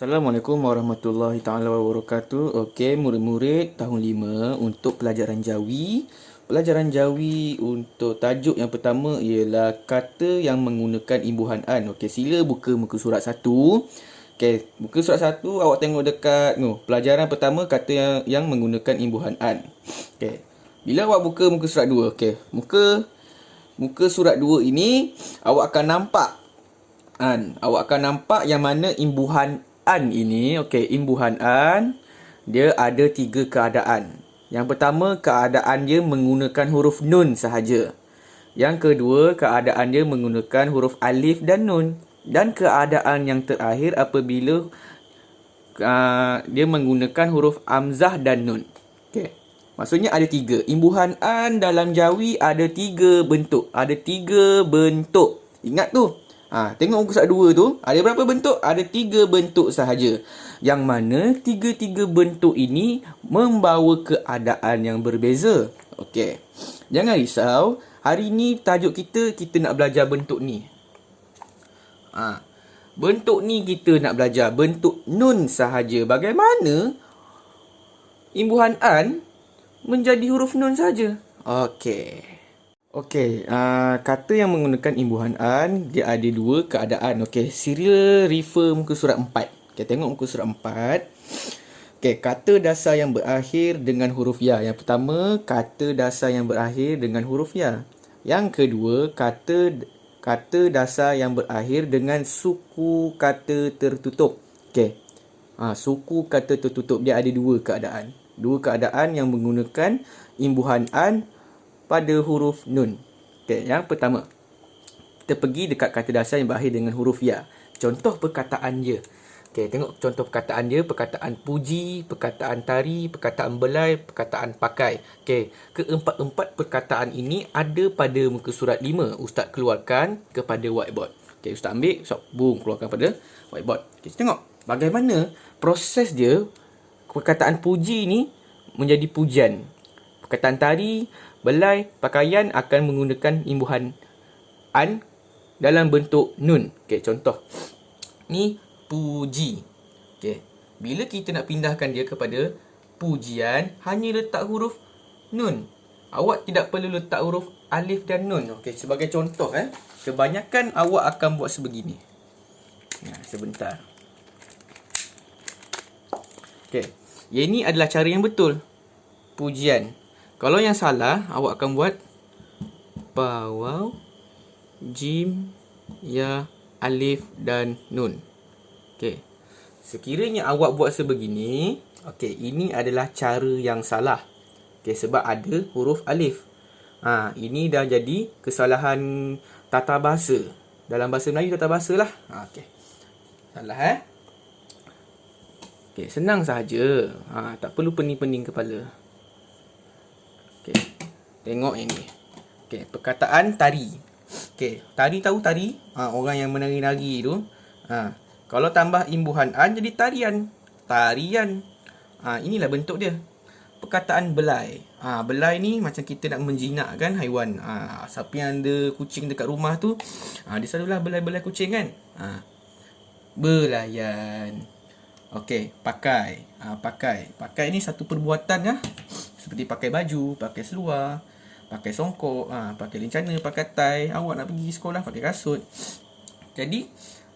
Assalamualaikum warahmatullahi taala wabarakatuh. Okey, murid-murid tahun 5 untuk pelajaran Jawi. Pelajaran Jawi untuk tajuk yang pertama ialah kata yang menggunakan imbuhan an. Okey, sila buka muka surat 1. Okey, muka surat 1 awak tengok dekat pelajaran pertama kata yang menggunakan imbuhan an. Okey. Bila awak buka muka surat 2, okey. Muka surat 2 ini awak akan nampak awak akan nampak yang mana imbuhan an ini, okey, imbuhan an dia ada 3 keadaan. Yang pertama, keadaan dia menggunakan huruf nun sahaja. Yang kedua, keadaan dia menggunakan huruf alif dan nun. Dan keadaan yang terakhir apabila dia menggunakan huruf hamzah dan nun. Okey. Maksudnya ada 3. Imbuhan an dalam Jawi ada 3 bentuk. Ada 3 bentuk. Ingat tu. Tengok muka surat 2 tu. Ada berapa bentuk? Ada 3 bentuk sahaja. Yang mana 3-3 bentuk ini membawa keadaan yang berbeza. Okey. Jangan risau. Hari ni tajuk kita nak belajar bentuk ni. Bentuk ni kita nak belajar. Bentuk nun sahaja. Bagaimana imbuhan an menjadi huruf nun saja. Okey, kata yang menggunakan imbuhan an dia ada 2 keadaan. Okey, serial refer muka surat 4. Okey, tengok muka surat 4. Okey, kata dasar yang berakhir dengan huruf ya. Yang pertama, kata dasar yang berakhir dengan huruf ya. Yang kedua, kata dasar yang berakhir dengan suku kata tertutup. Okey. Suku kata tertutup dia ada 2 keadaan. 2 keadaan yang menggunakan imbuhan an pada huruf nun. Okey, yang pertama. Kita pergi dekat kata dasar yang berakhir dengan huruf ya. Contoh perkataan dia. Okey, tengok contoh perkataan dia. Perkataan puji, perkataan tari, perkataan belai, perkataan pakai. Okey, keempat-empat perkataan ini ada pada muka surat 5. Ustaz keluarkan kepada whiteboard. Okey, Ustaz ambil, Ustaz keluarkan pada whiteboard. Okey, tengok bagaimana proses dia. Perkataan puji ni menjadi pujian. Perkataan tari, belai, pakaian akan menggunakan imbuhan an dalam bentuk nun. Okey, contoh. Ni puji. Okey. Bila kita nak pindahkan dia kepada pujian, hanya letak huruf nun. Awak tidak perlu letak huruf alif dan nun. Okey, sebagai contoh kebanyakan awak akan buat sebegini. Sebentar. Okey. Yang ini adalah cara yang betul. Pujian. Kalau yang salah, awak akan buat ba, waw, jim, ya, alif dan nun. Okey. Sekiranya awak buat sebegini, okey, ini adalah cara yang salah. Okey, sebab ada huruf alif. Ini dah jadi kesalahan tata bahasa. Dalam bahasa Melayu tata bahasa lah. Okey. Salah Okey, senang sahaja. Tak perlu pening-pening kepala. Okey. Tengok ini. Okey, perkataan tari. Okey, tari tahu tari? Orang yang menari-nari tu. Kalau tambah imbuhan an jadi tarian. Tarian. Inilah bentuk dia. Perkataan belai. Belai ni macam kita nak menjinakkan haiwan. Siapa yang ada kucing dekat rumah tu, dia selalulah belai-belai kucing kan. Belayan. Okey, pakai. Pakai ni satu perbuatan seperti pakai baju, pakai seluar, pakai songkok, pakai lencana, pakai tie. Awak nak pergi sekolah pakai kasut. Jadi,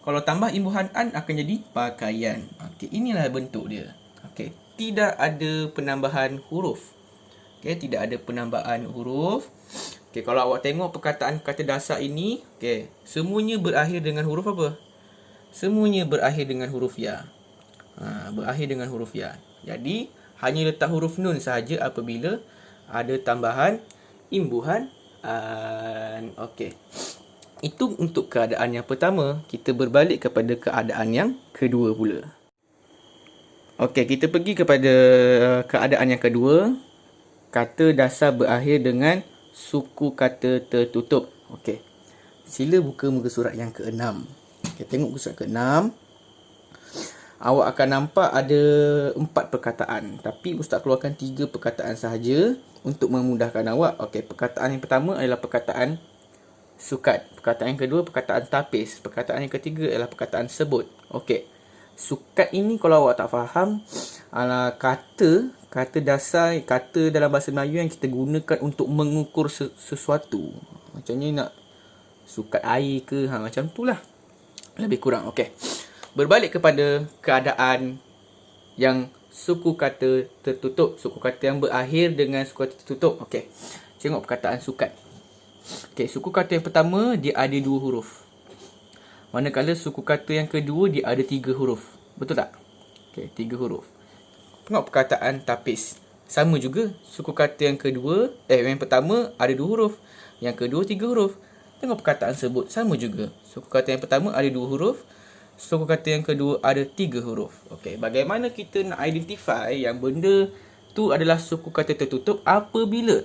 kalau tambah imbuhan an akan jadi pakaian. Okey, inilah bentuk dia. Okey, tidak ada penambahan huruf. Okey, tidak ada penambahan huruf. Okey, kalau awak tengok perkataan kata dasar ini, okey, semuanya berakhir dengan huruf apa? Semuanya berakhir dengan huruf ya. Berakhir dengan huruf ya. Jadi, hanya letak huruf nun sahaja apabila ada tambahan imbuhan an. Okey. Itu untuk keadaan yang pertama. Kita berbalik kepada keadaan yang kedua pula. Okey, kita pergi kepada keadaan yang kedua. Kata dasar berakhir dengan suku kata tertutup. Okey. Sila buka muka surat yang ke-6. Okey, tengok muka surat ke-6. Awak akan nampak ada 4 perkataan. Tapi Ustaz keluarkan 3 perkataan sahaja untuk memudahkan awak. Okey, perkataan yang pertama adalah perkataan sukat. Perkataan yang kedua, perkataan tapis. Perkataan yang ketiga adalah perkataan sebut. Okey. Sukat ini kalau awak tak faham, kata dasar, kata dalam bahasa Melayu yang kita gunakan untuk mengukur sesuatu. Macamnya nak sukat air ke, macam tu lah. Lebih kurang, okey. Berbalik kepada keadaan yang suku kata tertutup. Suku kata yang berakhir dengan suku kata tertutup. Okey. Tengok perkataan sukat. Okey, suku kata yang pertama dia ada 2 huruf. Manakala suku kata yang kedua dia ada 3 huruf. Betul tak? Okey, 3 huruf. Tengok perkataan tapis. Sama juga. Suku kata yang kedua, yang pertama ada 2 huruf. Yang kedua 3 huruf. Tengok perkataan sebut. Sama juga. Suku kata yang pertama ada 2 huruf. Suku kata yang kedua ada 3 huruf. Okey, bagaimana kita nak identify yang benda tu adalah suku kata tertutup apabila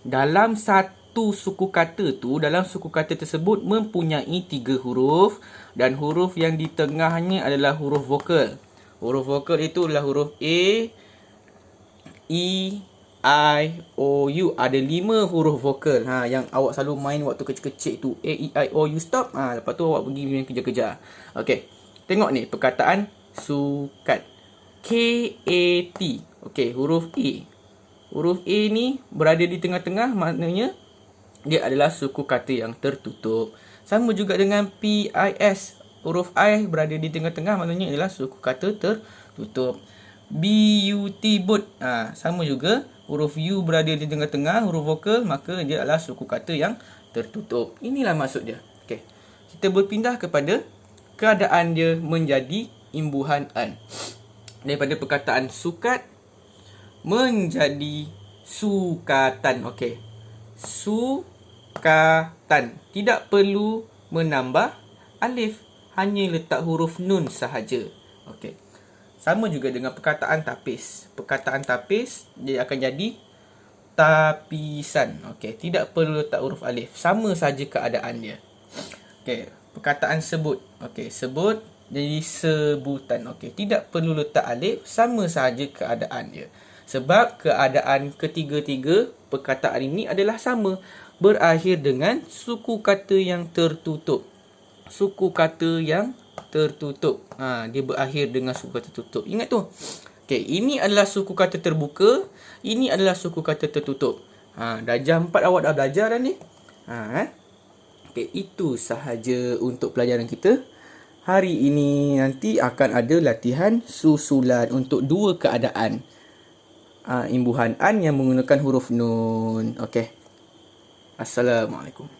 dalam satu suku kata tu, dalam suku kata tersebut mempunyai 3 huruf dan huruf yang di tengahnya adalah huruf vokal. Huruf vokal itu adalah huruf A, E, I, O, U. Ada 5 huruf vokal. Yang awak selalu main waktu kecil-kecil tu. A, E, I, O, U, stop. Lepas tu awak pergi main kejar-kejar. Okey. Tengok ni perkataan sukat. K-A-T. Okey, huruf A. Huruf A ni berada di tengah-tengah, maknanya dia adalah suku kata yang tertutup. Sama juga dengan P-I-S. Huruf I berada di tengah-tengah, maknanya adalah suku kata tertutup. B-U-T, but. Sama juga. Huruf U berada di tengah-tengah, huruf vokal, maka dia adalah suku kata yang tertutup. Inilah maksud dia. Okey. Kita berpindah kepada keadaan dia menjadi imbuhan an. Daripada perkataan sukat menjadi sukatan. Okey. Sukatan. Tidak perlu menambah alif. Hanya letak huruf nun sahaja. Okey. Sama juga dengan perkataan tapis. Perkataan tapis dia akan jadi tapisan. Okey, tidak perlu letak huruf alif. Sama saja keadaan dia. Okey, perkataan sebut. Okey, sebut jadi sebutan. Okey, tidak perlu letak alif, sama saja keadaan dia. Sebab keadaan ketiga-tiga perkataan ini adalah sama, berakhir dengan suku kata yang tertutup. Suku kata yang tertutup. Dia berakhir dengan suku kata tertutup. Ingat tu. Okey, ini adalah suku kata terbuka, ini adalah suku kata tertutup. Darjah 4 awak dah belajar dah ni. Okey, itu sahaja untuk pelajaran kita. Hari ini nanti akan ada latihan susulan untuk 2 keadaan. Imbuhan an yang menggunakan huruf nun. Okey. Assalamualaikum.